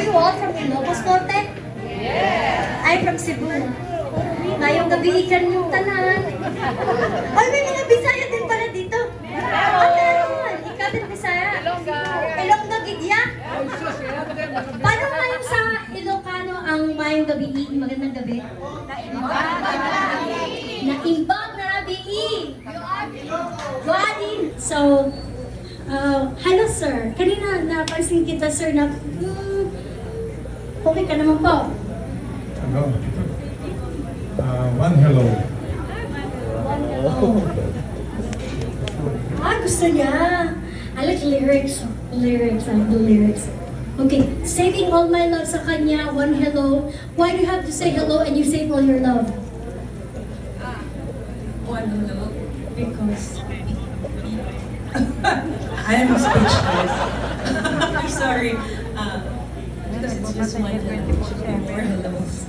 you all from Ilokos, Norte? Yes! I'm from Cebu. Ngayong gabi ikan yung tanan. Ay, may mga Bisaya din pala dito. Meron. Ikaw din Bisaya. Ilongga gigya. Paano ngayon sa Ilocano ang mayong gabi? Magandang gabi. Naimbag na rabi. Guadin. So, hello sir. Kanina napansin kita sir na okay ka naman po. Hello. One hello. Gusto niya. I like lyrics. Lyrics. I like the lyrics. Okay, saving all my love sa kanya, one hello. Why do you have to say hello and you save all your love? One hello. Because I am speechless. I'm sorry. Because it's just one hello. More hellos.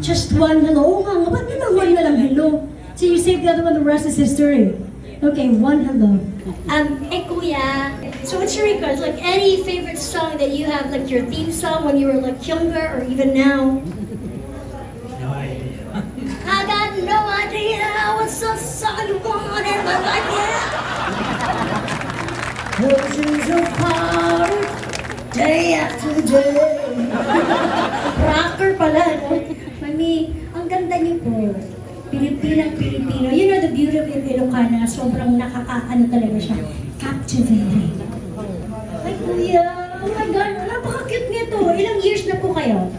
just one hello. Oo nga, ba't naman one na lang hello? So you save the other one, the rest is history. Okay, one hello. Hey Kuya, so what's your request? Like any favorite song that you have, like your theme song when you were like younger or even now? No idea. I got no idea what's the song you want in my life, yeah. Oceans apart, day after day. Rocker pala, no? Mami, ang ganda niyo po. Pilipinang-Pilipino. You know the beauty of Ilocana, sobrang nakakaano talaga siya. Captivating. Ay, Kuya, oh my God, napaka-cute nito. Ilang years na po kayo?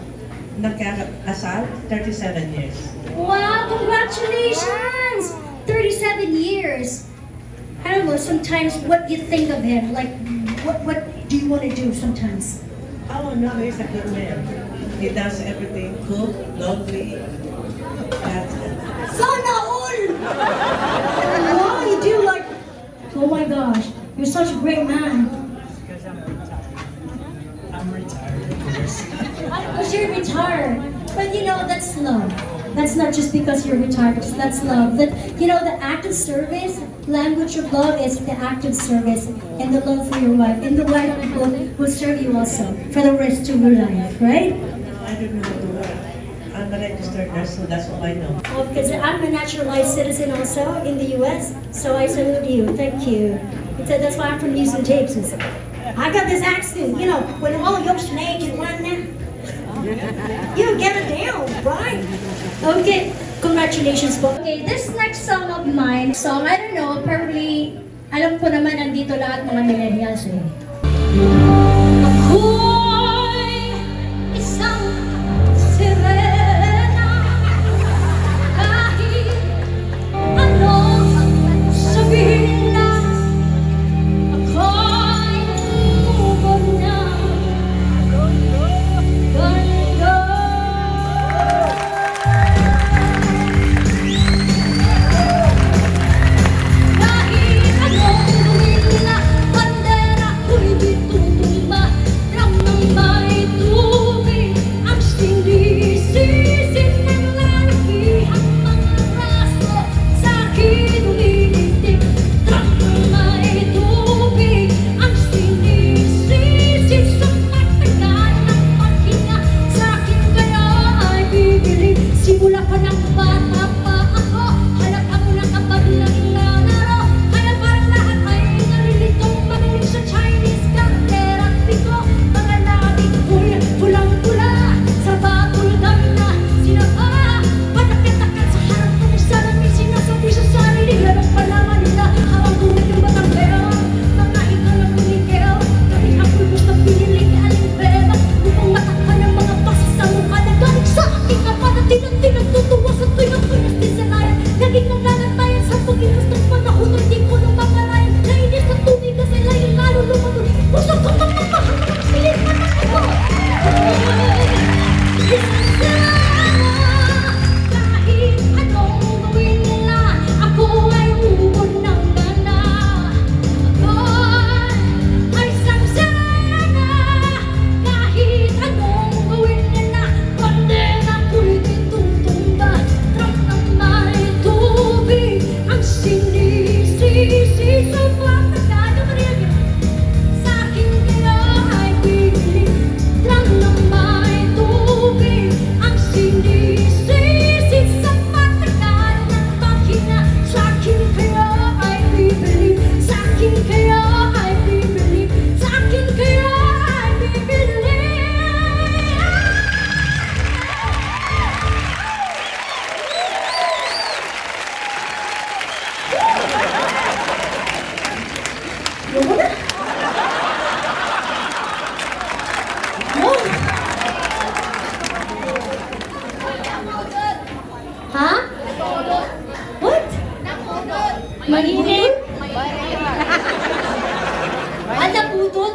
Nagkakasal? 37 years. Wow, congratulations! 37 years. I don't know, sometimes what you think of him, like, what do you want to do sometimes? Oh no, he's a good man. He does everything, cook, laundry. That's it. Sana all! Wow, you do like, oh my gosh, you're such a great man. I'm retired, of course. Because you're retired. But you know, that's love. That's not just because you're retired, because that's love. That, you know, the act of service, language of love is the act of service and the love for your wife. And the wife will serve you also for the rest of your life, right? I don't know how to work. I'm a registered nurse, so that's all I know. Well, because I'm a naturalized citizen also in the U.S., so I salute you. Thank you. That's why I'm from Houston, Texas. I got this accent, you know, when all your snake and one there. You get it down, right? Okay, congratulations po. Okay, this next song of mine, I don't know, probably, alam ko naman nandito lahat mga millennials eh. Ako'y isang sirena, kahit anong sabihin na, ako'y tubog na ganda. Kahit anong gawin na, bandera ko'y di tutuloy.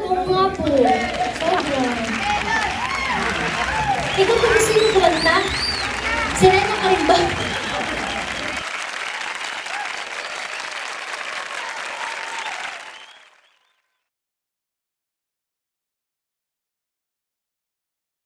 Oo nga po.